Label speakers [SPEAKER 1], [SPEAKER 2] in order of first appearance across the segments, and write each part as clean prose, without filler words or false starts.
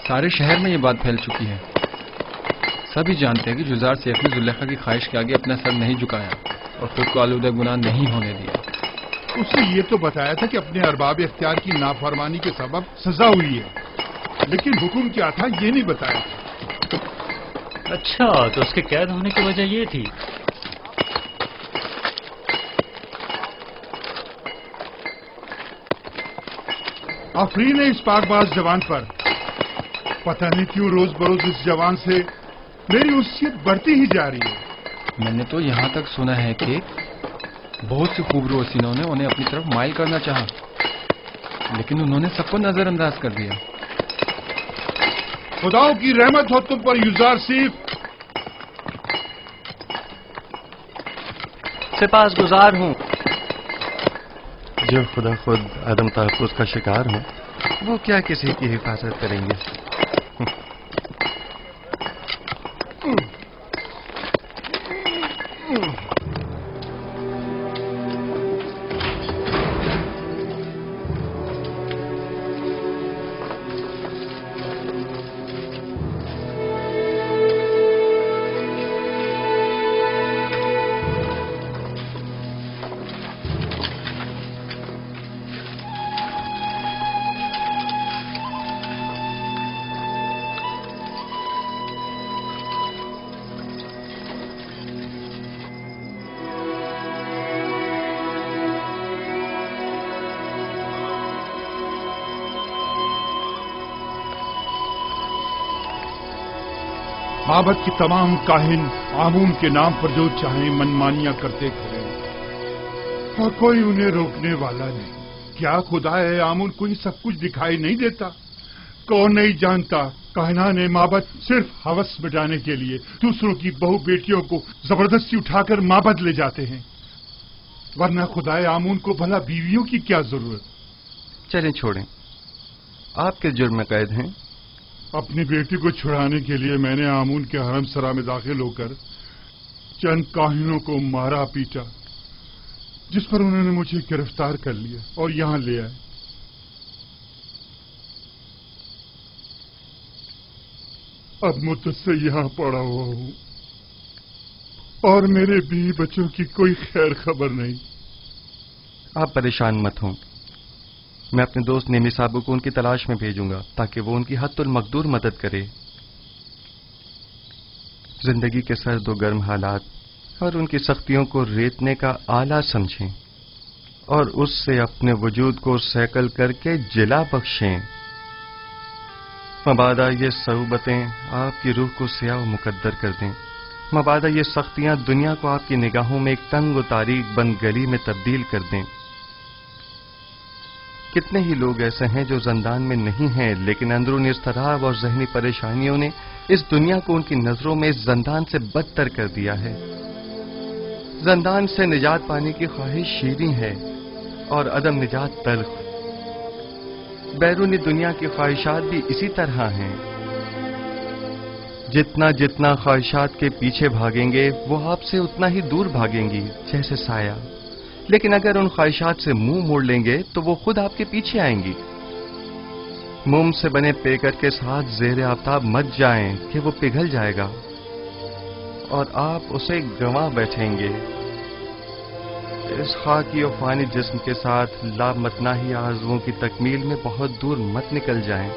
[SPEAKER 1] سارے شہر میں یہ بات پھیل چکی ہے. سبھی جانتے ہیں کہ جزار سیف نے زلیخا کی خواہش کے آگے اپنا سر نہیں جھکایا اور خود کو آلودہ گناہ نہیں ہونے دیا.
[SPEAKER 2] اس نے یہ تو بتایا تھا کہ اپنے ارباب اختیار کی نافرمانی کے سبب سزا ہوئی ہے، لیکن حکم کیا تھا یہ نہیں بتایا تھا.
[SPEAKER 3] اچھا، تو اس کے قید ہونے کی وجہ یہ تھی.
[SPEAKER 2] آفرین ہے اس پاک باز جوان پر. پتہ نہیں کیوں روز بروز اس جوان سے میری انسیت بڑھتی ہی جا رہی ہے.
[SPEAKER 1] میں نے تو یہاں تک سنا ہے کہ بہت سے خوبرو حسینوں نے انہیں اپنی طرف مائل کرنا چاہا، لیکن انہوں نے سب کو نظر انداز کر دیا.
[SPEAKER 2] خداؤں کی رحمت ہو تم پر یزار سیف.
[SPEAKER 3] سپاس گزار ہوں.
[SPEAKER 4] جو خدا خود عدم تحفظ کا شکار ہوں وہ کیا کسی کی حفاظت کریں گے.
[SPEAKER 2] معبد کی تمام کاہن آمون کے نام پر جو چاہیں منمانیاں کرتے پھریں اور کوئی انہیں روکنے والا نہیں. کیا خدا ہے آمون کو یہ سب کچھ دکھائی نہیں دیتا؟ کون نہیں جانتا کاہنان معبد صرف ہوس مٹانے کے لیے دوسروں کی بہو بیٹیوں کو زبردستی اٹھا کر معبد لے جاتے ہیں، ورنہ خدا آمون کو بھلا بیویوں کی کیا ضرورت.
[SPEAKER 4] چلیں چھوڑیں، آپ کس جرم میں قید ہیں؟
[SPEAKER 2] اپنی بیٹی کو چھڑانے کے لیے میں نے آمون کے حرم سرا میں داخل ہو کر چند کاہنوں کو مارا پیٹا، جس پر انہوں نے مجھے گرفتار کر لیا اور یہاں لے آئے. اب مدت سے یہاں پڑا ہوا ہوں اور میرے بیوی بچوں کی کوئی خیر خبر نہیں.
[SPEAKER 4] آپ پریشان مت ہوں، میں اپنے دوست نیمی صاحب کو ان کی تلاش میں بھیجوں گا تاکہ وہ ان کی حد المقدور مدد کرے. زندگی کے سرد و گرم حالات اور ان کی سختیوں کو ریتنے کا آلہ سمجھیں اور اس سے اپنے وجود کو سیکل کر کے جلا بخشیں. مبادا یہ صعوبتیں آپ کی روح کو سیاہ و مقدر کر دیں. مبادا یہ سختیاں دنیا کو آپ کی نگاہوں میں ایک تنگ و تاریک بند گلی میں تبدیل کر دیں. کتنے ہی لوگ ایسے ہیں جو زندان میں نہیں ہیں لیکن اندرونی اضطراب اور ذہنی پریشانیوں نے اس دنیا کو ان کی نظروں میں اس زندان سے بدتر کر دیا ہے. زندان سے نجات پانے کی خواہش شیریں ہے اور عدم نجات تلخ. بیرونی دنیا کی خواہشات بھی اسی طرح ہیں. جتنا جتنا خواہشات کے پیچھے بھاگیں گے وہ آپ سے اتنا ہی دور بھاگیں گی جیسے سایہ. لیکن اگر ان خواہشات سے منہ موڑ لیں گے تو وہ خود آپ کے پیچھے آئیں گی. موم سے بنے پیکر کے ساتھ زیر آفتاب مت جائیں کہ وہ پگھل جائے گا اور آپ اسے گنوا بیٹھیں گے. اس خاکی و فانی جسم کے ساتھ لامتناہی آرزوؤں کی تکمیل میں بہت دور مت نکل جائیں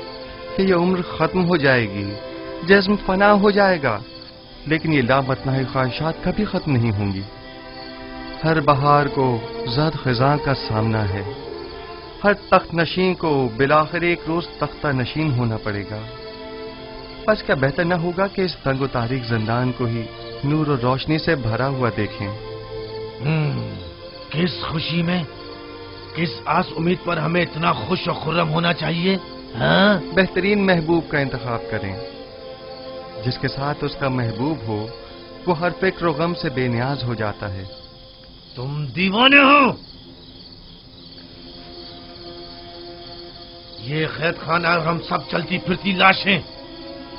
[SPEAKER 4] کہ یہ عمر ختم ہو جائے گی، جسم فنا ہو جائے گا، لیکن یہ لامتناہی خواہشات کبھی ختم نہیں ہوں گی. ہر بہار کو زد خزاں کا سامنا ہے. ہر تخت نشین کو بالآخر ایک روز تختہ نشین ہونا پڑے گا. بس کیا بہتر نہ ہوگا کہ اس تنگ و تاریک زندان کو ہی نور و روشنی سے بھرا ہوا دیکھیں.
[SPEAKER 5] کس خوشی میں، کس آس امید پر ہمیں اتنا خوش و خرم ہونا چاہیے؟
[SPEAKER 4] بہترین محبوب کا انتخاب کریں. جس کے ساتھ اس کا محبوب ہو وہ ہر فکر و غم سے بے نیاز ہو جاتا ہے.
[SPEAKER 5] تم دیوانے ہو. یہ قید خانہ اور ہم سب چلتی پھرتی لاشیں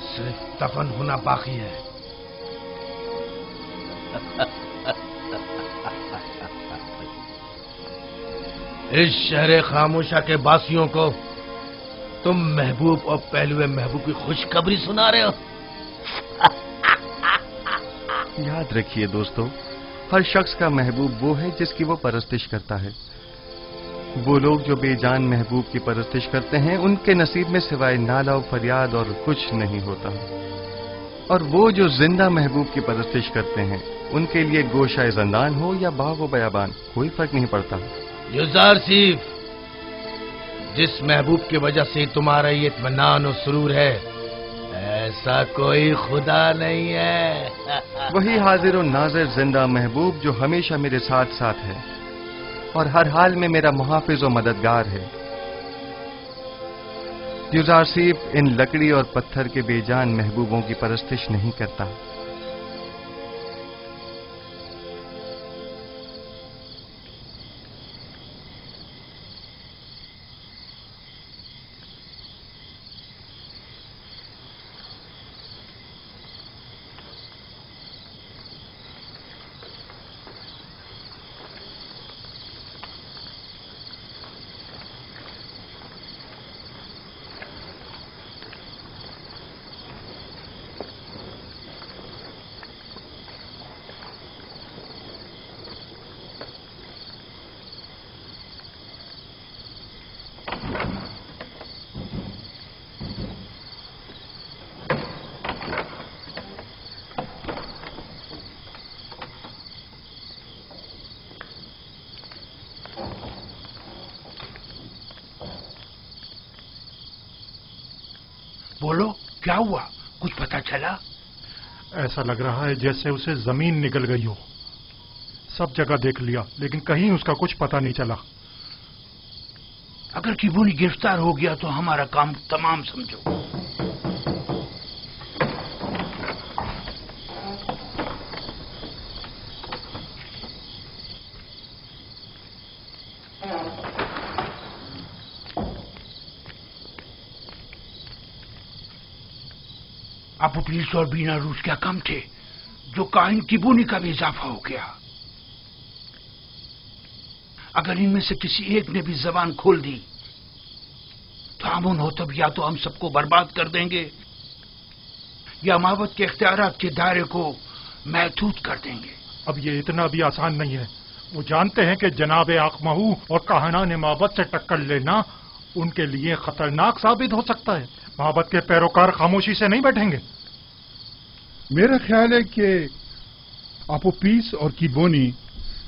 [SPEAKER 5] صرف دفن ہونا باقی ہے. اس شہر خاموشہ کے باسیوں کو तुम महबूब और पहलुए महबूब की खुशखबरी सुना रहे हो।
[SPEAKER 4] याद रखिए दोस्तों, हर शख्स का महबूब वो है जिसकी वो परस्तिश करता है। वो लोग जो बेजान महबूब की परस्तिश करते हैं, उनके नसीब में सिवाय नाला और फरियाद और कुछ नहीं होता। और वो जो जिंदा महबूब की परस्तिश करते हैं, उनके लिए गोशाए ज़ंदान हो या बाग व बयाबान, कोई फर्क नहीं पड़ता।
[SPEAKER 5] युज़ारसीफ, जिस महबूब की वजह से तुम्हारा ये इत्मीनान और सुरूर है, ऐसा कोई खुदा नहीं है।
[SPEAKER 4] वही हाजिर और नाज़िर जिंदा महबूब जो हमेशा मेरे साथ साथ है और हर हाल में मेरा मुहाफिज और मददगार है। युज़ारसीफ इन लकड़ी और पत्थर के बेजान महबूबों की परस्तिश नहीं करता।
[SPEAKER 2] बोलो, क्या हुआ? कुछ पता चला? ऐसा लग रहा है जैसे उसे जमीन निकल गई हो। सब जगह देख लिया, लेकिन कहीं उसका कुछ पता नहीं चला।
[SPEAKER 6] अगर किबूनी गिरफ्तार हो गया तो हमारा काम तमाम समझो। अबू पुलिस और बीना रूस क्या कम थे, जो काहिन किबूनी का भी इजाफा हो गया। अगर इनमें से किसी एक ने भी जबान खोल दी तो आमून हो तब या तो हम सबको बर्बाद कर देंगे या माबद के इख्तियारात के दायरे को महदूद कर देंगे।
[SPEAKER 2] अब ये इतना भी आसान नहीं है। वो जानते हैं कि जनाब आकमहू और काहनान माबद से टक्कर लेना उनके लिए खतरनाक साबित हो सकता है। माबद के पैरोकार खामोशी से नहीं बैठेंगे।
[SPEAKER 7] मेरा ख्याल है कि अपोपीस और किबोनी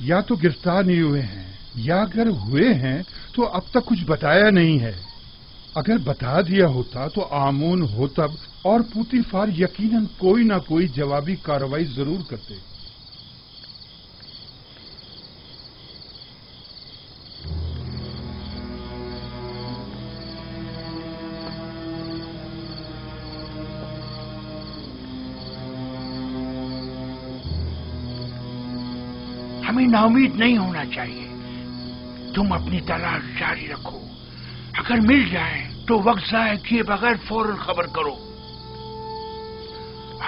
[SPEAKER 7] या तो गिरफ्तार नहीं हुए हैं या अगर हुए हैं तो अब तक कुछ बताया नहीं है। अगर बता दिया होता तो आमून होतब और पुतीफार यकीनन कोई ना कोई जवाबी कार्रवाई जरूर करते।
[SPEAKER 6] हमें नाउमीद नहीं होना चाहिए। तुम अपनी तलाश जारी रखो। अगर मिल जाए तो वक्त जाया किए बगैर फौरन खबर करो।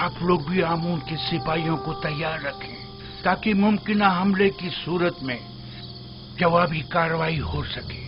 [SPEAKER 6] आप लोग भी आमून के सिपाहियों को तैयार रखें ताकि मुमकिन हमले की सूरत में जवाबी कार्रवाई हो सके।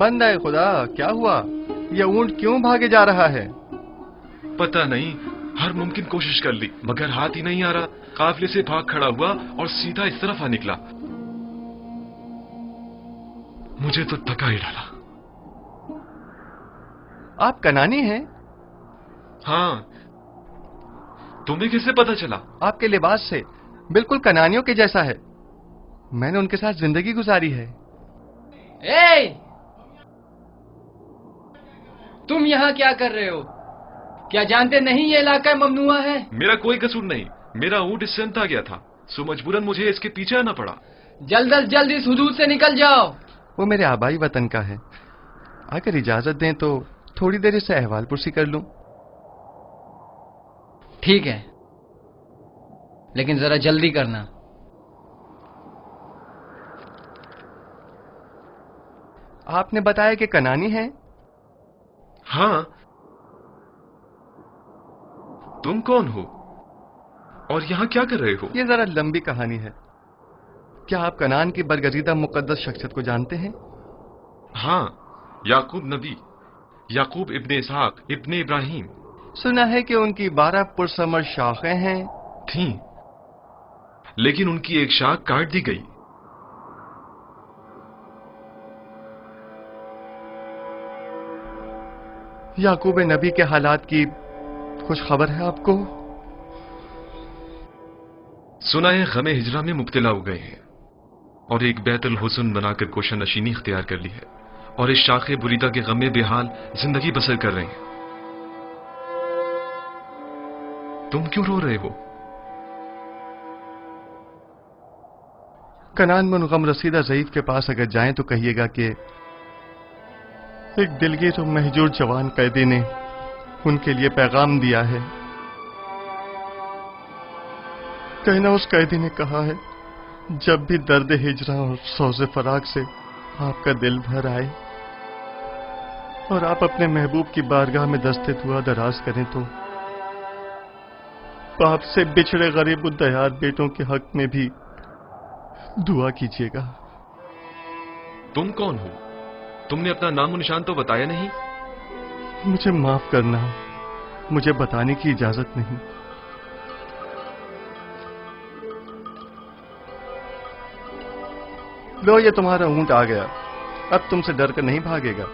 [SPEAKER 4] बंद है खुदा, क्या हुआ? यह ऊंट क्यों भागे जा रहा है?
[SPEAKER 8] पता नहीं, हर मुमकिन कोशिश कर ली मगर हाथ ही नहीं आ रहा। काफिले से भाग खड़ा हुआ और सीधा इस तरफ आ निकला। मुझे तो थका ही डाला।
[SPEAKER 4] आप कनानी हैं?
[SPEAKER 8] हाँ, तुम्हें कैसे पता चला?
[SPEAKER 4] आपके लिबास से बिल्कुल कनानियों के जैसा है। मैंने उनके साथ जिंदगी गुजारी है।
[SPEAKER 1] ए! तुम यहाँ क्या कर रहे हो? क्या जानते नहीं ये इलाका ममनुआ है?
[SPEAKER 8] मेरा कोई कसूर नहीं, मेरा ऊंट इससे अंत आ गया था, सो मजबूरन मुझे इसके पीछे आना पड़ा।
[SPEAKER 1] जल्द अज जल्द इस हुदूद से निकल जाओ।
[SPEAKER 4] वो मेरे आबाई वतन का है। अगर इजाजत दें तो थोड़ी देर इससे अहवाल पुरसी कर लूं।
[SPEAKER 1] ठीक है, लेकिन जरा जल्दी करना।
[SPEAKER 4] आपने बताया कि कनानी है?
[SPEAKER 8] हाँ, तुम कौन हो और यहाँ क्या कर रहे हो?
[SPEAKER 4] ये जरा लंबी कहानी है। क्या आप कनान की बरगजीदा मुकद्दस शख्सियत को जानते हैं?
[SPEAKER 8] हाँ, याकूब नबी, याकूब इब्ने इसहाक इब्ने इब्राहिम।
[SPEAKER 4] सुना है कि उनकी 12 पुरसमर शाखें हैं।
[SPEAKER 8] थीं, लेकिन उनकी एक शाख काट दी गई।
[SPEAKER 4] याकूब नबी के हालात की कुछ खबर है आपको?
[SPEAKER 8] सुना है गमे हिजरा में मुब्तला हो गए हैं और एक बैतुल हुस्न बनाकर कोशा नशीनी इख्तियार कर ली है और इस शाखे बुरीदा के गम में बेहाल जिंदगी बसर कर रहे हैं। तुम क्यों रो रहे हो?
[SPEAKER 4] कनान में गम रसीदा ज़ईफ के पास अगर जाएं तो कहिएगा कि एक दिलगीर और महजूर जवान कैदी ने उनके लिए पैगाम दिया है। कहना उस कैदी ने कहा है, जब भी दर्द हिजरा और सौज़े फराग से आपका दिल भर आए और आप अपने महबूब की बारगाह में दस्ते दुआ दराज करें तो बाप से बिछड़े गरीब उद्दयार बेटों के हक में भी दुआ कीजिएगा।
[SPEAKER 8] तुम कौन हो? तुमने अपना नाम और निशान तो बताया नहीं।
[SPEAKER 4] मुझे माफ करना, मुझे बताने की इजाजत नहीं। लो, ये तुम्हारा ऊंट आ गया। अब तुमसे डर कर नहीं भागेगा।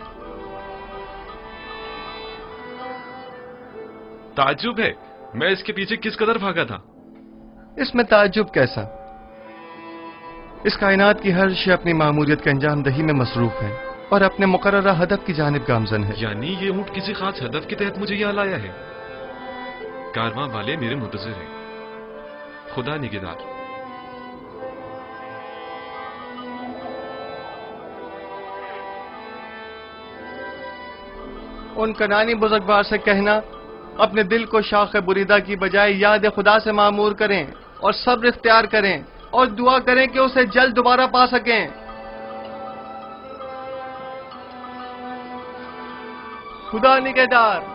[SPEAKER 8] ताज्जुब है, मैं इसके पीछे किस कदर भागा था।
[SPEAKER 4] इसमें ताज्जुब कैसा? इस कायनात की हर शय अपनी मामूलियत के अंजाम दही में मसरूफ है और अपने मुकर्ररा हदफ की जानिब गामजन है।
[SPEAKER 8] यानी ये ऊंट किसी खास हदफ के तहत मुझे यहाँ लाया है। कारवां वाले मेरे मुंतज़िर हैं। खुदा निगहदार।
[SPEAKER 4] उन कनानी बुजुर्गवार से कहना, अपने दिल को शाख बुरीदा की बजाय याद खुदा से मामूर करें और सब्र इख्तियार करें और दुआ करें कि उसे जल्द दोबारा पा सकें। खुदा निगहदार।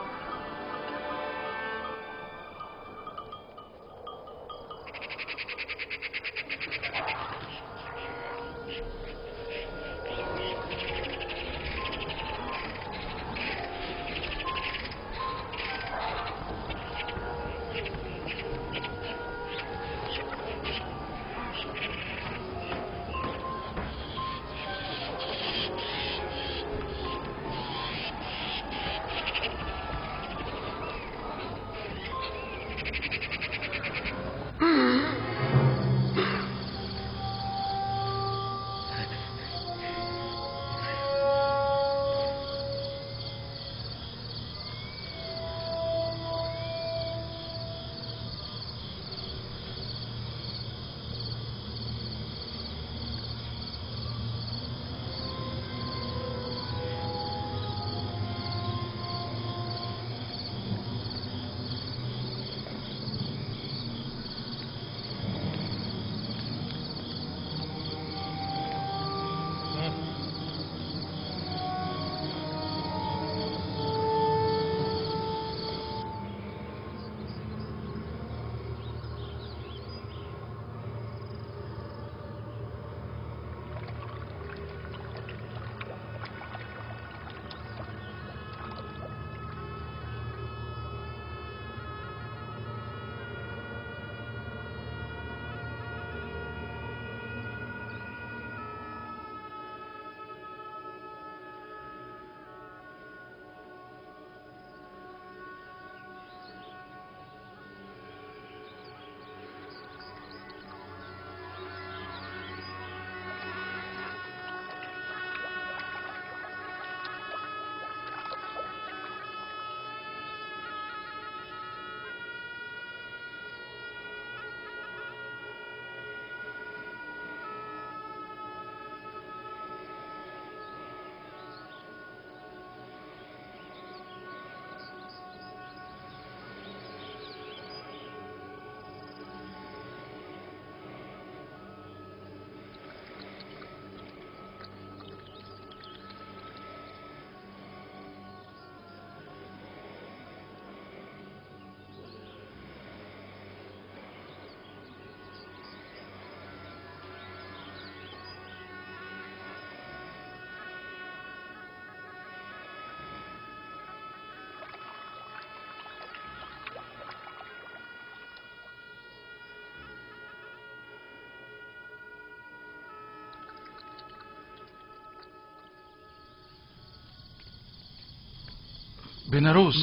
[SPEAKER 9] बेनारोस,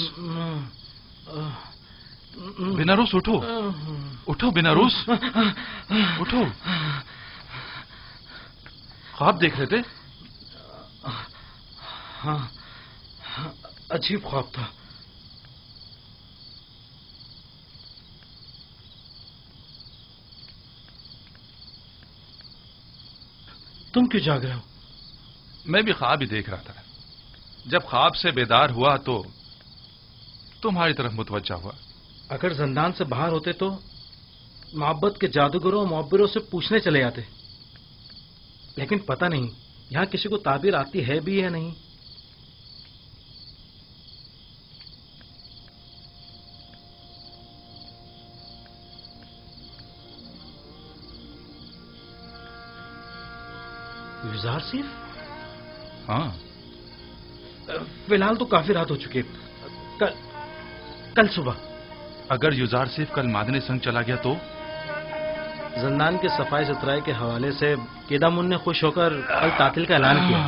[SPEAKER 9] बेनारोस उठो, उठो बेनारोस, उठो। ख्वाब देख रहे थे?
[SPEAKER 6] हाँ, अजीब ख्वाब था। तुम क्यों जाग रहे हो?
[SPEAKER 9] मैं भी ख्वाब ही देख रहा था। जब ख्वाब से बेदार हुआ तो तुम्हारी तरफ मुतवज्जा हुआ।
[SPEAKER 6] अगर जिंदान से बाहर होते तो मोहब्बत के जादूगरों और मुअब्बिरों से पूछने चले जाते, लेकिन पता नहीं यहां किसी को ताबीर आती है भी या नहीं। युजार सिर्फ?
[SPEAKER 9] हाँ,
[SPEAKER 6] फिलहाल तो काफी रात हो चुकी है। कल सुबह
[SPEAKER 9] अगर युजार सिर्फ कल मादने संग चला गया तो?
[SPEAKER 6] जिंदान के सफाई सुथराई के हवाले से केदामुन ने खुश होकर कल तातिल का ऐलान किया।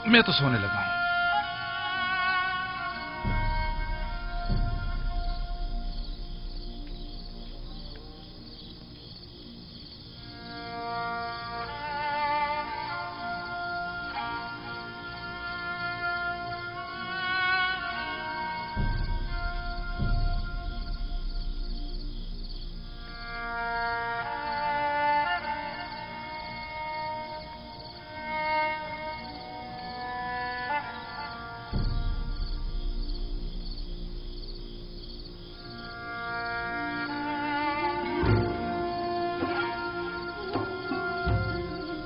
[SPEAKER 9] मैं तो सोने लगा हूं।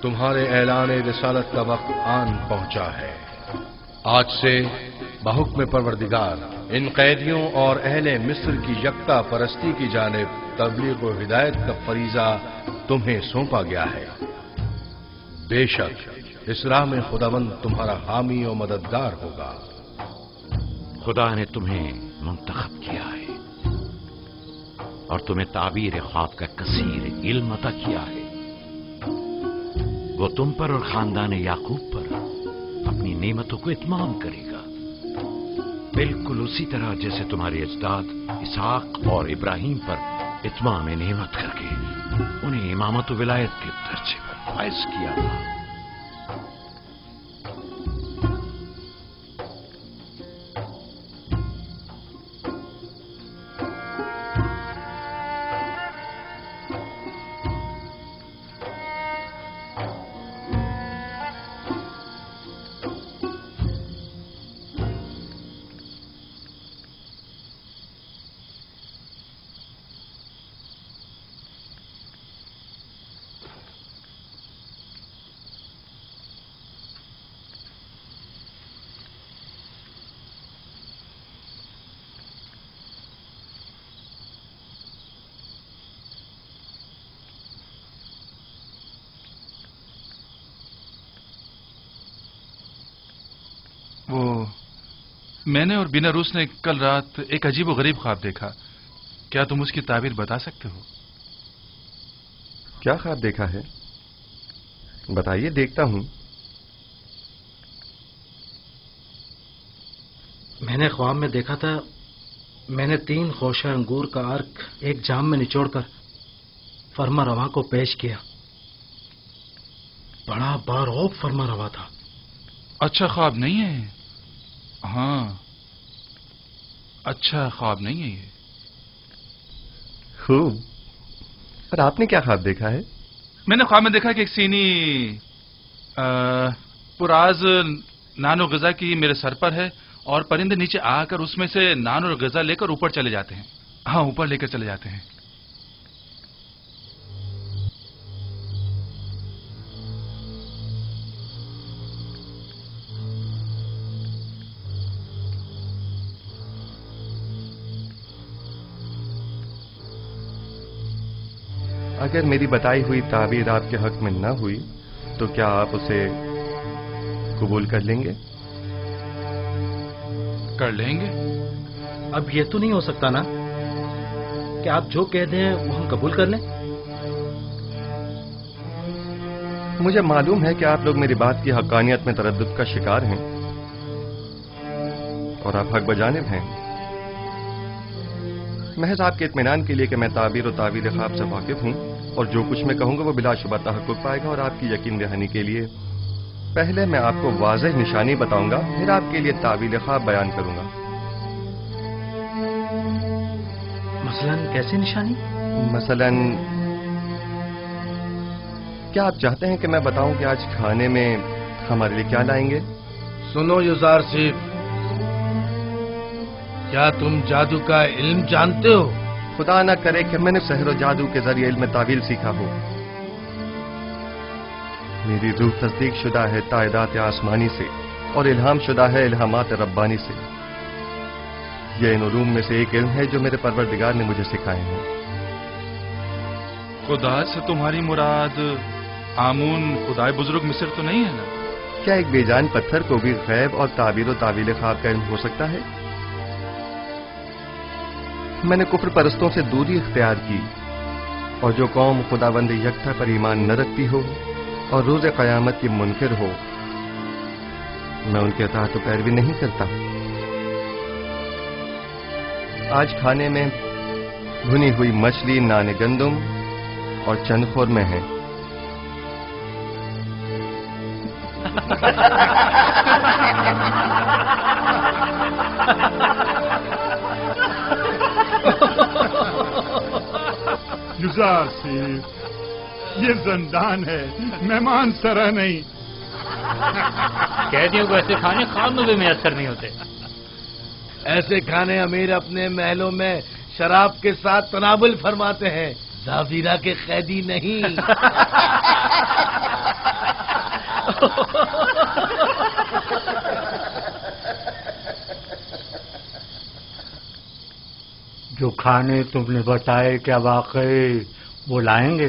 [SPEAKER 5] तुम्हारे ऐलान रिसालत का वक्त आन पहुंचा है। आज से बहुक्म परवरदिगार इन कैदियों और अहले मिस्र की यक्ता परस्ती की जानिब तबलीग व हिदायत का फरीजा तुम्हें सौंपा गया है। बेशक इस राह में खुदावंद तुम्हारा हामी और मददगार होगा।
[SPEAKER 10] खुदा ने तुम्हें मुंतखब किया है और तुम्हें ताबीर ख्वाब का कसीर इल्म अता किया है। वो तुम पर और खानदान याकूब पर अपनी नेमतों को इत्माम करेगा, बिल्कुल उसी तरह जैसे तुम्हारे अजदाद इसहाक और इब्राहिम पर इत्माम नेमत करके उन्हें इमामत विलायत के दर्जे पर फाइज किया था।
[SPEAKER 9] वो मैंने और बिनारूस ने कल रात एक अजीब व गरीब ख्वाब देखा। क्या तुम उसकी ताबीर बता सकते हो?
[SPEAKER 4] क्या ख्वाब देखा है? बताइए, देखता हूं।
[SPEAKER 6] मैंने ख्वाब में देखा था, मैंने 3 खोशा अंगूर का अर्क एक जाम में निचोड़कर फरमा रवा को पेश किया। बड़ा बारौब फरमा रवा था।
[SPEAKER 9] अच्छा ख्वाब नहीं है। हाँ, अच्छा ख्वाब नहीं है ये।
[SPEAKER 4] खूब। पर आपने क्या ख्वाब देखा है?
[SPEAKER 9] मैंने ख्वाब में देखा कि एक सीनी पुराज नान और गजा की मेरे सर पर है और परिंदे नीचे आकर उसमें से नान और गजा लेकर ऊपर चले जाते हैं। हाँ, ऊपर लेकर चले जाते हैं।
[SPEAKER 4] अगर मेरी बताई हुई ताबीर आपके हक में न हुई तो क्या आप उसे कबूल कर लेंगे?
[SPEAKER 9] कर लेंगे।
[SPEAKER 6] अब ये तो नहीं हो सकता ना कि आप जो कह दें वो हम कबूल कर लें।
[SPEAKER 4] मुझे मालूम है कि आप लोग मेरी बात की हक्कानियत में तरद्दुद का शिकार हैं, और आप हक बजानिब हैं। महज आपके इत्मीनान के लिए कि मैं ताबीर और तावील ख्वाब से वाकिफ हूं और जो कुछ मैं कहूंगा वो बिलाशुबा तहक्कुक पाएगा, और आपकी यकीन दहानी के लिए पहले मैं आपको वाज़ेह निशानी बताऊंगा, फिर आपके लिए तावील ख्वाब बयान करूंगा।
[SPEAKER 3] मसलन कैसे निशानी?
[SPEAKER 4] मसलन क्या आप चाहते हैं कि मैं बताऊं कि आज खाने में हमारे लिए क्या लाएंगे?
[SPEAKER 5] सुनो युजारसिफ, क्या तुम जादू का इल्म जानते हो?
[SPEAKER 4] खुदा न करे कि मैंने सहर और जादू के जरिए इल्म तावील सीखा हो। मेरी रूह तस्दीक शुदा है तायदात आसमानी से और इल्हाम शुदा है इल्हामात रब्बानी से। यह इन उलूम में से एक इल्म है जो मेरे परवरदिगार ने मुझे सिखाए हैं।
[SPEAKER 9] खुदा से तुम्हारी मुराद आमून खुदाए बुजुर्ग मिस्र तो नहीं है ना?
[SPEAKER 4] क्या एक बेजान पत्थर को भी गैब और ताबीर और तावील ख्वाब का इल्म हो सकता है? मैंने कुफ्र परस्तों से दूरी इख्तियार की, और जो कौम खुदावंद यकता पर ईमान न रखती हो और रोज क़यामत की मुनकिर हो, मैं उनके अताअत और पैरवी नहीं करता। आज खाने में भुनी हुई मछली, नाने गंदुम और चंद खुरमे हैं।
[SPEAKER 7] युजारसिफ, ये जिंदान है, मेहमान सरा नहीं।
[SPEAKER 3] कैदियों को ऐसे खाने ख्वाब में भी मैसर नहीं होते।
[SPEAKER 5] ऐसे खाने अमीर अपने महलों में शराब के साथ तनाबुल फरमाते हैं, जावीरा के कैदी नहीं।
[SPEAKER 11] जो खाने तुमने बताए क्या वाकई वो लाएंगे?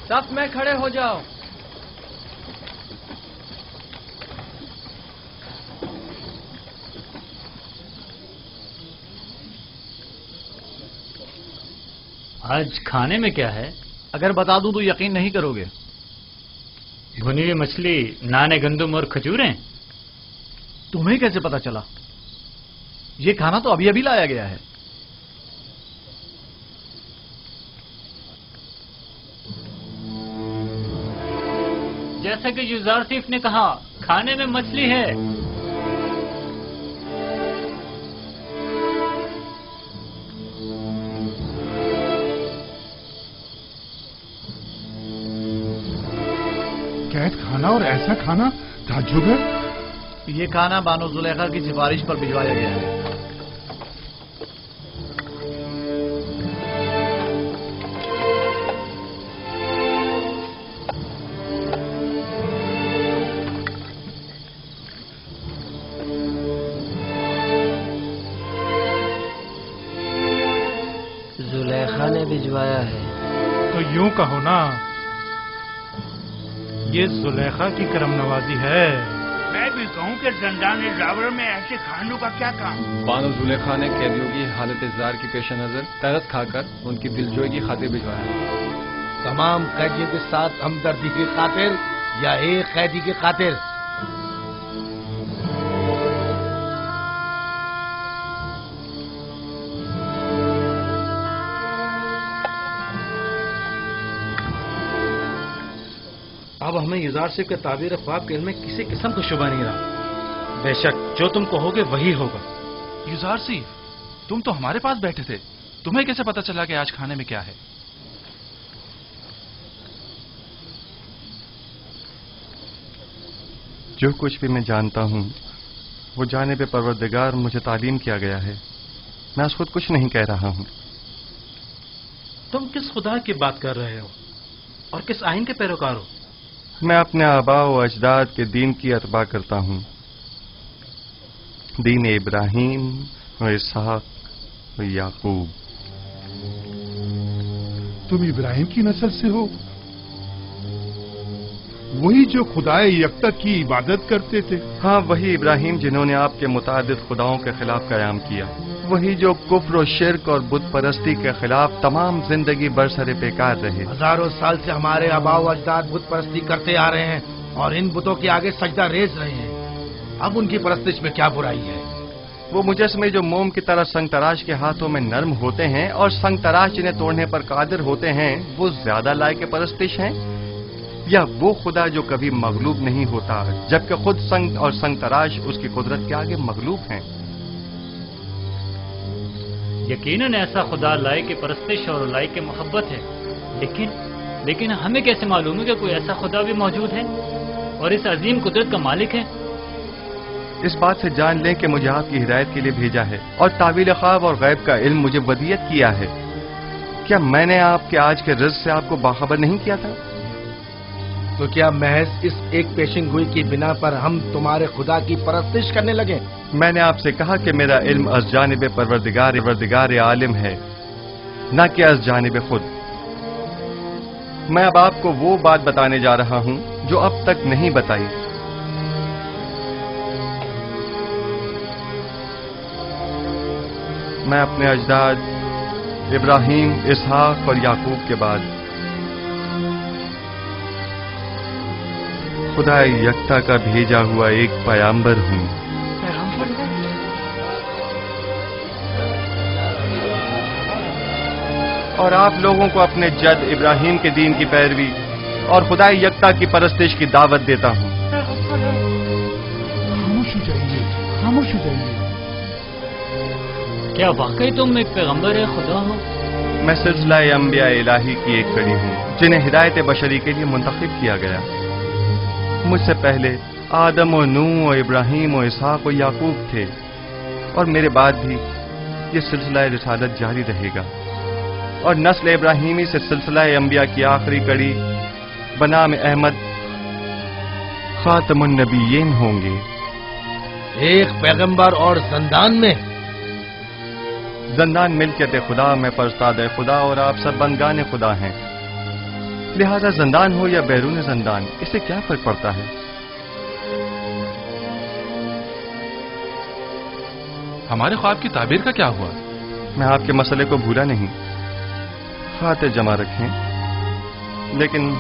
[SPEAKER 1] सफ में खड़े हो जाओ।
[SPEAKER 3] आज खाने में क्या है?
[SPEAKER 12] अगर बता दूं तो यकीन नहीं करोगे।
[SPEAKER 3] भुनी हुई मछली, नाने गंदुम और खजूरें।
[SPEAKER 12] तुम्हें कैसे पता चला? ये खाना तो अभी अभी लाया गया है।
[SPEAKER 3] जैसा कि युजारसिफ ने कहा, खाने में मछली है।
[SPEAKER 7] कैद खाना और ऐसा खाना ताज्जुब है।
[SPEAKER 12] ये खाना बानो जुलेखा की सिफारिश पर भिजवाया गया है।
[SPEAKER 13] जुलेखा ने भिजवाया है।
[SPEAKER 14] तो यूं कहो ना, ये जुलेखा की करम नवाजी है।
[SPEAKER 6] मैं भी कहूँ कि जंदान जावर में ऐसे खानों का क्या काम?
[SPEAKER 1] बानो जुलेखा ने कैदियों की हालत इज़्ज़ार की पेश नजर तरस खाकर उनकी दिलजोई की खातिर भिजवाया।
[SPEAKER 5] तमाम कैदियों के साथ हमदर्दी की खातिर या एक कैदी की खातिर?
[SPEAKER 15] अब हमें युजारसिफ के ताबीर ख्वाब के इल्म में किसी किस्म का शुबा नहीं रहा। बेशक जो तुम कहोगे वही होगा।
[SPEAKER 9] युजारसिफ, तुम तो हमारे पास बैठे थे, तुम्हें कैसे पता चला कि आज खाने में क्या है?
[SPEAKER 4] जो कुछ भी मैं जानता हूं वो जाने पे परवरदिगार मुझे तालीम किया गया है। मैं आज खुद कुछ नहीं कह रहा हूं।
[SPEAKER 15] तुम किस खुदा की बात कर रहे हो और किस आइन के पैरोकार हो?
[SPEAKER 4] मैं अपने आबा व अजदाद के दीन की अतबा करता हूं। दीन इब्राहीम व इसहाक व याकूब।
[SPEAKER 7] तुम इब्राहिम की नस्ल से हो, वही जो खुदाए यकता की इबादत करते थे।
[SPEAKER 4] हाँ, वही इब्राहिम जिन्होंने आपके मुतादिद खुदाओं के खिलाफ कयाम किया, वही जो कुफ्र और शिर्क और बुत परस्ती के खिलाफ तमाम जिंदगी बरसरे बेकार रहे।
[SPEAKER 5] हजारों साल से हमारे आबा व अजदाद बुत परस्ती करते आ रहे हैं
[SPEAKER 6] اور ان بتوں کے آگے سجدہ ریز رہے ہیں. اب ان کی پرستش میں کیا برائی ہے؟
[SPEAKER 4] وہ مجسمے جو موم کی طرح سنگ تراش کے ہاتھوں میں نرم ہوتے ہیں اور سنگ تراش جنہیں توڑنے پر قادر ہوتے ہیں، وہ زیادہ لائق پرستش ہیں، یا وہ خدا جو کبھی مغلوب نہیں ہوتا جبکہ خود سنگ اور سنگ تراش اس کی قدرت کے آگے مغلوب ہیں؟
[SPEAKER 3] یقیناً ایسا خدا لائق پرستش اور لائق محبت ہے، لیکن ہمیں کیسے معلوم ہے کہ کوئی ایسا خدا بھی موجود ہے اور اس عظیم قدرت کا مالک ہے؟
[SPEAKER 4] اس بات سے جان لیں کہ مجھے آپ کی ہدایت کے لیے بھیجا ہے اور تعویل خواب اور غیب کا علم مجھے ودیت کیا ہے. کیا میں نے آپ کے آج کے رزق سے آپ کو باخبر نہیں کیا تھا؟
[SPEAKER 6] تو کیا محض اس ایک پیشن گوئی کی بنا پر ہم تمہارے خدا کی پرستش کرنے لگے؟
[SPEAKER 4] میں نے آپ سے کہا کہ میرا علم از جانب پروردگار عالم ہے، نہ کہ از جانب خود. میں اب آپ کو وہ بات بتانے جا رہا ہوں جو اب تک نہیں بتائی. میں اپنے اجداد ابراہیم، اسحاق اور یعقوب کے بعد خدا یکتا کا بھیجا ہوا ایک پیامبر ہوں. اور آپ لوگوں کو اپنے جد ابراہیم کے دین کی پیروی اور خدا یکتا کی پرستش کی دعوت دیتا ہوں.
[SPEAKER 7] خاموش ہو جائیے، خاموش ہو جائیے.
[SPEAKER 3] کیا واقعی تم ایک پیغمبر خدا ہو؟
[SPEAKER 4] میں سلسلہ انبیاء الہی کی ایک کڑی ہوں جنہیں ہدایت بشری کے لیے منتخب کیا گیا. مجھ سے پہلے آدم و نوح و ابراہیم و اسحاق و یعقوب تھے، اور میرے بعد بھی یہ سلسلہ رسالت جاری رہے گا، اور نسل ابراہیمی سے سلسلہ انبیاء کی آخری کڑی بنام احمد خاتم النبیین ہوں گے.
[SPEAKER 6] ایک پیغمبر اور زندان میں؟
[SPEAKER 4] زندان ملکیت خدا میں پرستاد خدا اور آپ سب بندگان خدا ہیں، لہذا زندان ہو یا بیرون زندان اس سے کیا فرق پڑتا ہے؟
[SPEAKER 9] ہمارے خواب کی تعبیر کا کیا ہوا؟
[SPEAKER 4] میں آپ کے مسئلے کو بھولا نہیں، خاطر جمع رکھیں، لیکن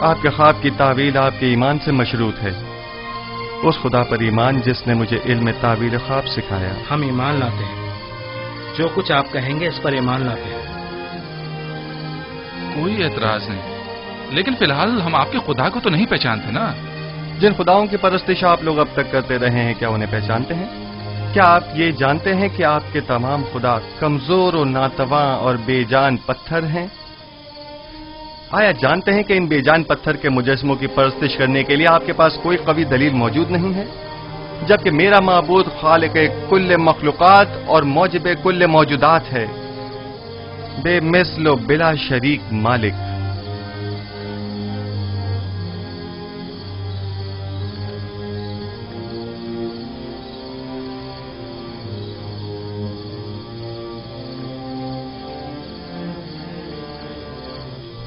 [SPEAKER 4] آپ کے خواب کی تعویل آپ کے ایمان سے مشروط ہے، اس خدا پر ایمان جس نے مجھے علم تعویل خواب سکھایا.
[SPEAKER 15] ہم ایمان لاتے ہیں، جو کچھ آپ کہیں گے اس پر ایمان لاتے ہیں.
[SPEAKER 9] کوئی اعتراض نہیں، لیکن فی الحال ہم آپ کے خدا کو تو نہیں پہچانتے نا.
[SPEAKER 4] جن خداؤں کی پرستش آپ لوگ اب تک کرتے رہے ہیں، کیا انہیں پہچانتے ہیں؟ کیا آپ یہ جانتے ہیں کہ آپ کے تمام خدا کمزور و ناتواں اور بے جان پتھر ہیں؟ آیا جانتے ہیں کہ ان بے جان پتھر کے مجسموں کی پرستش کرنے کے لیے آپ کے پاس کوئی قوی دلیل موجود نہیں ہے، جبکہ میرا معبود خالق کل مخلوقات اور موجب کل موجودات ہے، بے مثل و بلا شریک مالک.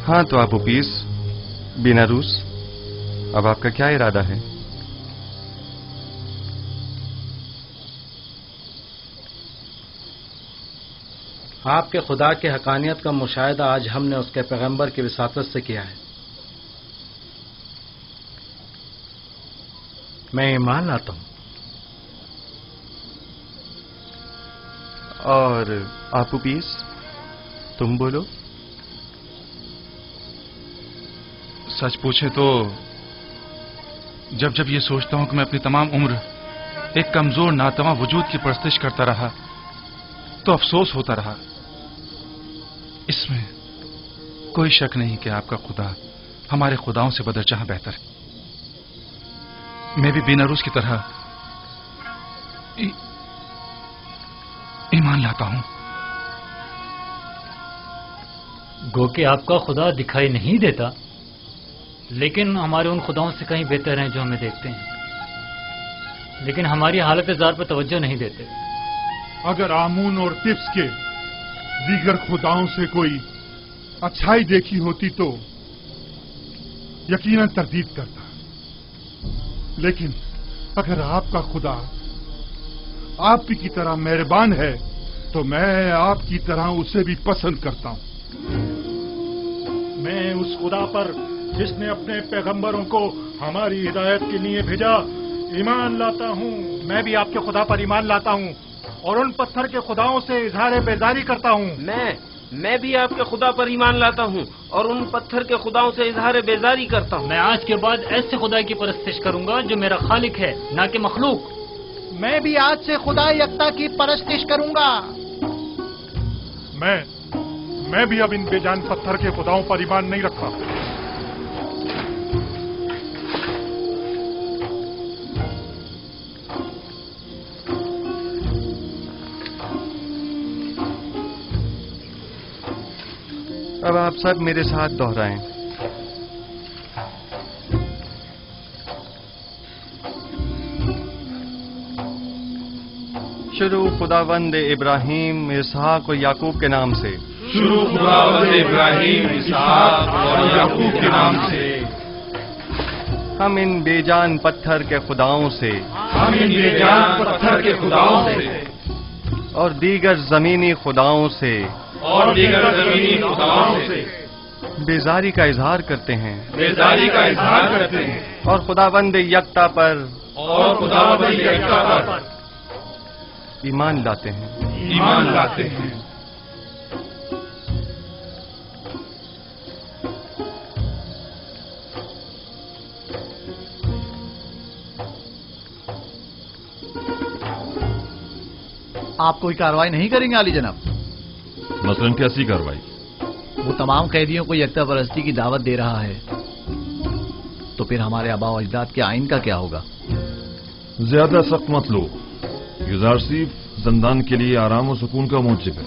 [SPEAKER 4] ہاں تو آپ اوپیس بیناروس، اب آپ کا کیا ارادہ ہے؟
[SPEAKER 15] آپ کے خدا کے حقانیت کا مشاہدہ آج ہم نے اس کے پیغمبر کی وساطت سے کیا ہے. میں ایمان لاتا ہوں.
[SPEAKER 4] اور آپ اوپیس تم بولو.
[SPEAKER 9] سچ پوچھے تو جب یہ سوچتا ہوں کہ میں اپنی تمام عمر ایک کمزور ناتواں وجود کی پرستش کرتا رہا تو افسوس ہوتا رہا. اس میں کوئی شک نہیں کہ آپ کا خدا ہمارے خداؤں سے بدرجہ بہتر ہے. میں بھی بیناروس کی طرح ایمان لاتا ہوں.
[SPEAKER 3] گو کہ آپ کا خدا دکھائی نہیں دیتا، لیکن ہمارے ان خداؤں سے کہیں بہتر ہیں جو ہمیں دیکھتے ہیں، لیکن ہماری حالت زار پر توجہ نہیں دیتے.
[SPEAKER 7] اگر آمون اور طفس کے دیگر خداؤں سے کوئی اچھائی دیکھی ہوتی تو یقیناً تردید کرتا، لیکن اگر آپ کا خدا آپ کی طرح مہربان ہے تو میں آپ کی طرح اسے بھی پسند کرتا ہوں.
[SPEAKER 14] میں اس خدا پر جس نے اپنے پیغمبروں کو हमारी हिदायत के लिए भेजा। ईमान लाता हूँ। मैं भी आपके खुदा पर ईमान लाता हूँ और उन पत्थर के खुदाओं से इजहार बेजारी करता हूँ।
[SPEAKER 16] मैं भी आपके खुदा पर ईमान लाता हूँ और उन पत्थर के खुदाओं से इजहार बेजारी करता हूँ।
[SPEAKER 3] मैं आज के बाद ऐसे खुदा की परस्तिश करूंगा जो मेरा खालिक है, ना कि मखलूक।
[SPEAKER 12] मैं भी आज से खुदा यकता की परस्तिश करूंगा।
[SPEAKER 14] मैं भी अब इन बेजान पत्थर के खुदाओं पर ईमान नहीं रखा।
[SPEAKER 4] अब आप सब मेरे साथ दोहराएं। शुरू खुदावंद इब्राहिम, इसहाक और याकूब के नाम से।
[SPEAKER 2] शुरू खुदावंद इब्राहिम, इसहाक और याकूब के नाम से।
[SPEAKER 4] हम इन बेजान पत्थर के खुदाओं से,
[SPEAKER 2] हम इन बेजान पत्थर के खुदाओं से
[SPEAKER 4] और दीगर जमीनी खुदाओं से,
[SPEAKER 2] और दीगर जमीनी खुदाओं से
[SPEAKER 4] बेजारी का इजहार करते हैं,
[SPEAKER 2] बेजारी का इजहार करते हैं
[SPEAKER 4] और खुदावंद यकता पर,
[SPEAKER 2] और खुदावंद यकता पर
[SPEAKER 4] ईमान लाते हैं,
[SPEAKER 2] ईमान लाते हैं।
[SPEAKER 12] आप कोई कार्रवाई नहीं करेंगे आली जनाब?
[SPEAKER 17] मसलन कैसी कार्रवाई?
[SPEAKER 12] वो तमाम कैदियों को यकता परस्ती की दावत दे रहा है, तो फिर हमारे आबा और अजदाद के आइन का क्या होगा?
[SPEAKER 17] ज्यादा सख्त मत लो। युजारसीफ जिंदान के लिए आराम और सुकून का मूजिब है,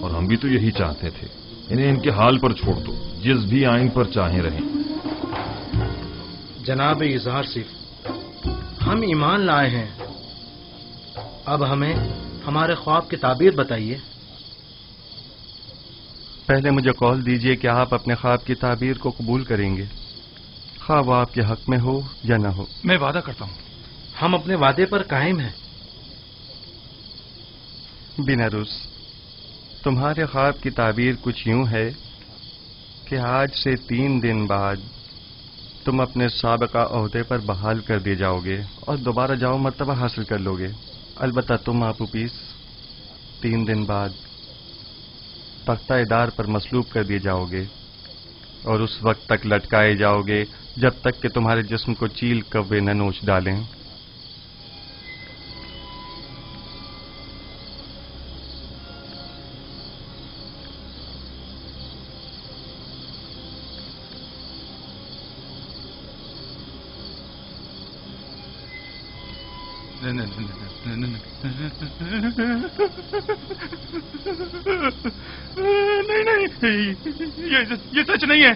[SPEAKER 17] और हम भी तो यही चाहते थे। इन्हें इनके हाल पर छोड़ दो, जिस भी आइन पर चाहे रहें।
[SPEAKER 15] जनाब युजारसीफ, हम ईमान लाए हैं, अब हमें हमारे ख्वाब की ताबीर बताइए।
[SPEAKER 4] पहले मुझे कौल दीजिए कि आप अपने ख्वाब की ताबीर को कबूल करेंगे, खा वो आपके हक में हो या न हो।
[SPEAKER 9] मैं वादा करता हूँ।
[SPEAKER 15] हम अपने वादे पर कायम हैं।
[SPEAKER 4] बिनारुस, तुम्हारे ख्वाब की ताबीर कुछ यूं है कि आज से 3 दिन बाद तुम अपने साबिका ओहदे पर बहाल कर दिए जाओगे और दोबारा जाओ मर्तबा हासिल कर लोगे। अलबत्ता तुम आपूपीस 3 दिन बाद तख्ता इदार पर मसलूब कर दिए जाओगे और उस वक्त तक लटकाए जाओगे जब तक कि तुम्हारे जिस्म को चील कव्वे न नोच डालें।
[SPEAKER 9] नहीं, ये सच नहीं है।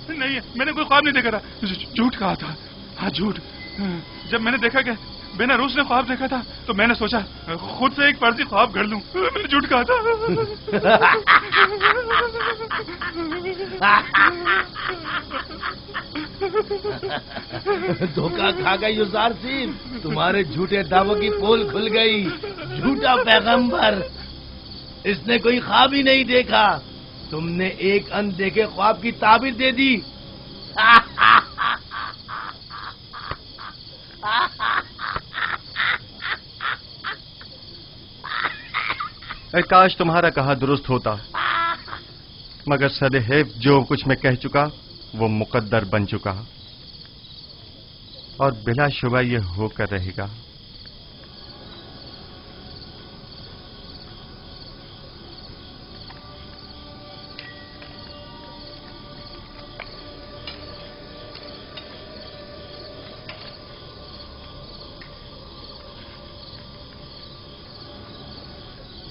[SPEAKER 9] नहीं, मैंने कोई ख्वाब नहीं देखा था। झूठ कहा था। हाँ, झूठ। जब मैंने देखा कि बेनारूस ने ख्वाब देखा था तो मैंने सोचा खुद से एक फर्जी ख्वाब गढ़ लूं। मैंने झूठ कहा था।
[SPEAKER 18] धोखा खा गई युजारसीफ, तुम्हारे झूठे दावों की पोल खुल गई। झूठा पैगंबर, इसने कोई ख्वाब ही नहीं देखा, तुमने एक अनदेखे ख्वाब की ताबीर दे दी।
[SPEAKER 4] काश तुम्हारा कहा दुरुस्त होता, मगर सदैव जो कुछ मैं कह चुका वो मुकद्दर बन चुका और बिला शुबा ये होकर रहेगा।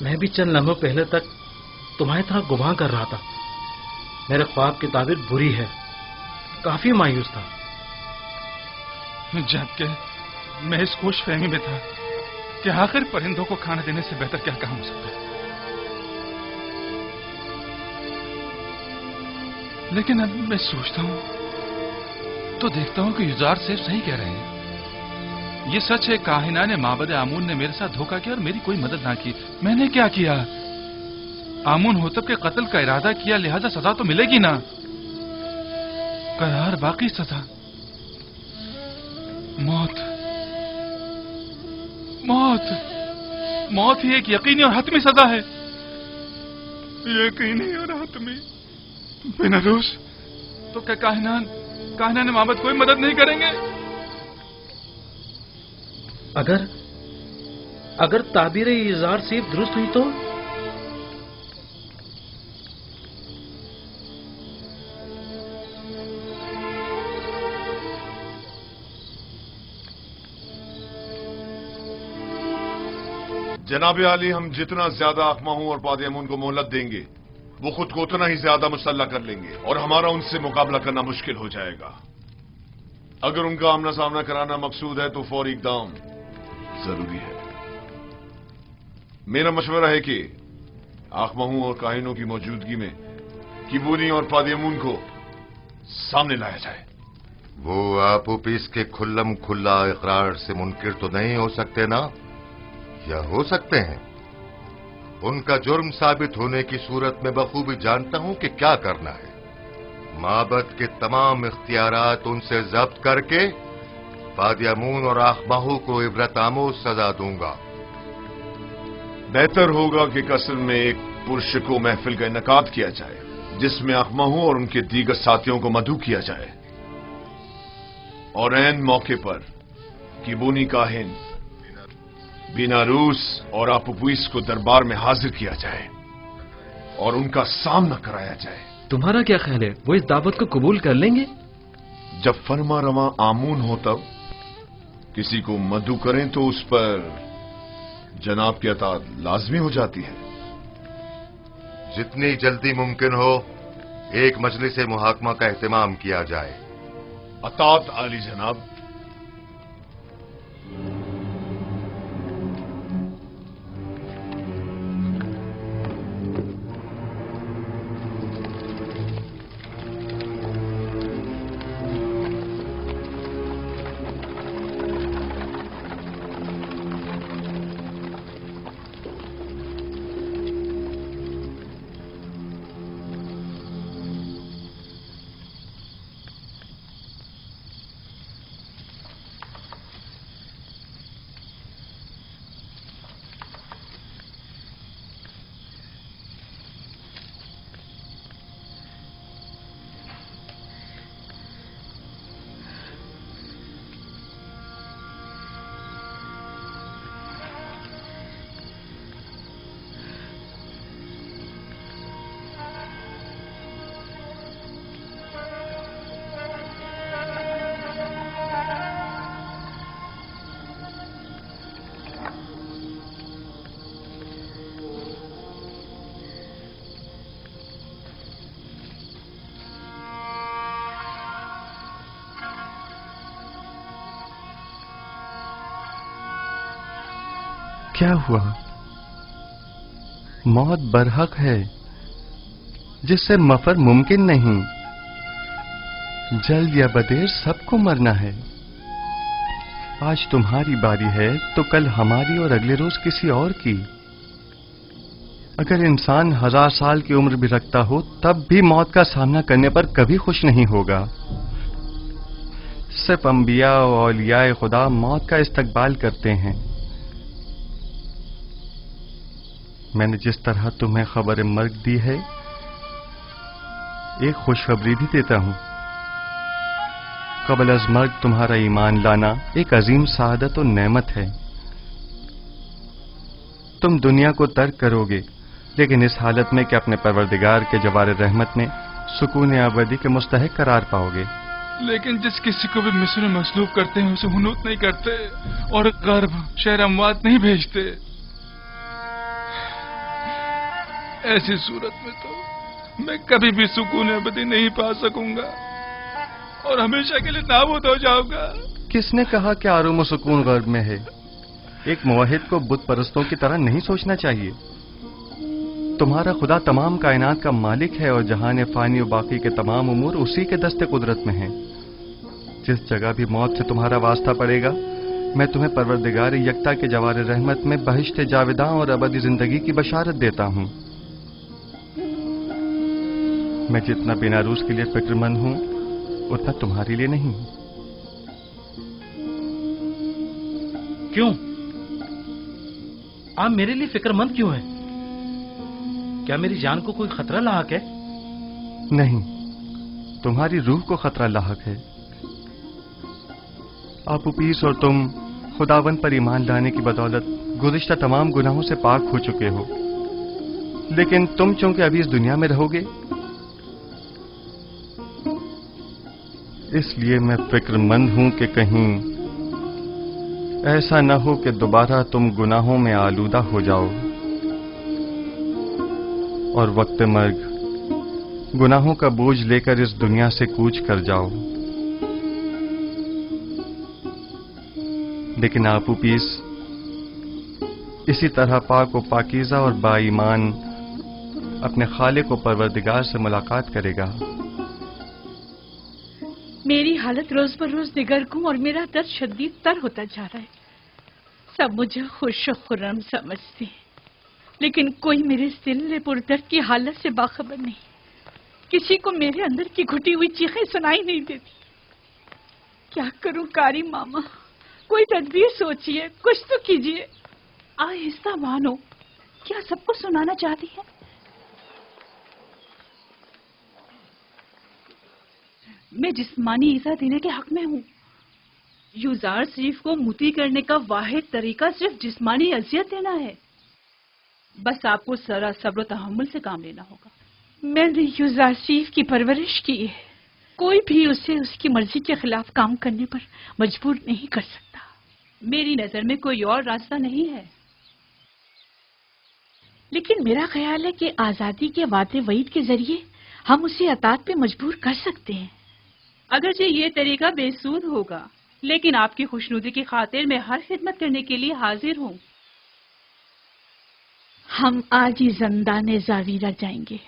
[SPEAKER 15] मैं भी चंद लम्हों पहले तक तुम्हारी तरह गुमान कर रहा था। मेरे ख्वाब की ताबीर बुरी है, काफी मायूस था।
[SPEAKER 9] जबकि मैं इस खुश फहमी में था कि आखिर परिंदों को खाना देने से बेहतर क्या काम हो सकता है। लेकिन अब मैं सोचता हूं तो देखता हूं कि युजार सेफ सही कह रहे हैं। ये सच है, काहिना ने माबद आमून ने मेरे साथ धोखा किया और मेरी कोई मदद ना की। मैंने क्या किया? आमून होतब के कत्ल का इरादा किया, लिहाजा सजा तो मिलेगी ना। करार बाकी सजा। मौत मौत मौत ही एक यकीनी और हतमी सजा है। यकीनी और हतमी। बेनारूस, तो क्या काहिनान माबद कोई मदद नहीं करेंगे?
[SPEAKER 15] अगर ताबीर इज़ार सिर्फ दुरुस्त हुई तो?
[SPEAKER 19] जनाब आली, हम जितना ज्यादा अखमाहू और पादियामून को मोहलत देंगे वो खुद को उतना ही ज्यादा मुसल्ला कर लेंगे और हमारा उनसे मुकाबला करना मुश्किल हो जाएगा। अगर उनका आमना सामना कराना मकसूद है तो फौरी इकदाम जरूरी है। मेरा मशवरा है कि आखमाहू और काहिनों की मौजूदगी में किबूनी और पादियामून को सामने लाया जाए।
[SPEAKER 20] वो आपोपीस के खुल्लम खुल्ला इकरार से मुनकिर तो नहीं हो सकते ना, या हो सकते हैं? उनका जुर्म साबित होने की सूरत में बखूबी जानता हूं कि क्या करना है। माबद के तमाम इख्तियारात उनसे जब्त करके पादियामून और आखमाहू को इबरत आमोज सजा दूंगा।
[SPEAKER 19] बेहतर होगा कि कसर में एक पुरशको महफिल का इनकाद किया जाए जिसमें आखमाहू और उनके दीगर साथियों को मदऊ किया जाए और ऐन मौके पर किबूनी काहिन बीनारूस और आपुपुइस को दरबार में हाजिर किया जाए और उनका सामना कराया जाए।
[SPEAKER 8] तुम्हारा क्या ख्याल है, वो इस दावत को कबूल कर लेंगे?
[SPEAKER 19] जब फरमा रवा आमून हो तब किसी को मदऊ करें तो उस पर जनाब की अतात लाजमी हो जाती है।
[SPEAKER 20] जितनी जल्दी मुमकिन हो एक मजलिस मुहाकमा का एहतमाम किया जाए।
[SPEAKER 19] अतात आली जनाब।
[SPEAKER 4] क्या हुआ? मौत बरहक है जिससे मफर मुमकिन नहीं। जल्द या बदेर सबको मरना है। आज तुम्हारी बारी है तो कल हमारी और अगले रोज किसी और की। अगर इंसान 1000 साल की उम्र भी रखता हो तब भी मौत का सामना करने पर कभी खुश नहीं होगा। सिर्फ अंबिया और औलियाए खुदा मौत का इस्तकबाल करते हैं। मैंने जिस तरह तुम्हें खबर मर्ग दी है एक खुशखबरी भी देता हूं। कबल अज मर्ग तुम्हारा ईमान लाना एक अजीम सादत और नेमत है। तुम दुनिया को तर्क करोगे लेकिन इस हालत में कि अपने परवरदिगार के जवार रहमत में सुकून अबदी के मुस्तहिक करार पाओगे।
[SPEAKER 9] लेकिन जिस किसी को भी मिस्र में मसलूब करते हैं उसे हुनूत नहीं करते और गर्भ शहर अमवात नहीं भेजते। ऐसी सूरत में तो मैं कभी भी सुकून अबदी नहीं पा सकूंगा और हमेशा के लिए नाबूद हो जाऊंगा।
[SPEAKER 4] किसने कहा कि आराम और सुकून गर्भ में है? एक मुवहिद को बुत परस्तों की तरह नहीं सोचना चाहिए। तुम्हारा खुदा तमाम कायनात का मालिक है और जहान फानी और बाकी के तमाम उमूर उसी के दस्ते कुदरत में हैं। जिस जगह भी मौत से तुम्हारा वास्ता पड़ेगा मैं तुम्हें परवरदिगार यकता के जवार रहमत में बहिश्त जावेदां और अबदी जिंदगी की बशारत देता हूं। मैं जितना बेनारूस के लिए फिक्रमंद हूं उतना तुम्हारे लिए नहीं।
[SPEAKER 15] क्यों? आप मेरे लिए फिक्रमंद क्यों हैं? क्या मेरी जान को कोई खतरा लाहक है?
[SPEAKER 4] नहीं, तुम्हारी रूह को खतरा लाहक है। आपू पीस और तुम खुदावन पर ईमान लाने की बदौलत गुज़िश्ता तमाम गुनाहों से पाक हो चुके हो, लेकिन तुम चूंकि अभी इस दुनिया में रहोगे, इसलिए मैं फिक्रमंद हूं कि कहीं ऐसा न हो कि दोबारा तुम गुनाहों में आलूदा हो जाओ और वक्त मर्ग गुनाहों का बोझ लेकर इस दुनिया से कूच कर जाओ। लेकिन आपू पीस इसी तरह पाक व पाकीज़ा और बाईमान अपने खालिक व परवरदिगार से मुलाकात करेगा।
[SPEAKER 21] मेरी हालत रोज पर रोज निगरगुं और मेरा दर्द शदीद तर होता जा रहा है। सब मुझे खुश और खुर्रम समझते हैं, लेकिन कोई मेरे इस दिल पुरदर्द की हालत से बाखबर नहीं। किसी को मेरे अंदर की घुटी हुई चीखें सुनाई नहीं देती। क्या करूं कारी मामा, कोई तदबीर सोचिए, कुछ तो कीजिए। आहिस्ता मानो, क्या सबको सुनाना चाहती है? मैं जिस्मानी ईज़ा देने के हक में हूँ। यूजार शरीफ को मुती करने का वाहिद तरीका सिर्फ जिस्मानी अजियत देना है। बस आपको सरा सब्र तहम्मुल से काम लेना होगा। मैंने यूजार शरीफ की परवरिश की है। कोई भी उसे उसकी मर्जी के खिलाफ काम करने पर मजबूर नहीं कर सकता। मेरी नजर में कोई और रास्ता नहीं है। लेकिन मेरा ख्याल है कि आजादी के वादे वईद के जरिए हम उसे अतात पे मजबूर कर सकते हैं। अगरचे ये तरीका बेसूद होगा, लेकिन आपकी खुशनुदी की खातिर मैं हर खिदमत करने के लिए हाजिर हूँ। हम आज ही ज़ंदाने ज़ावीरा जाएंगे।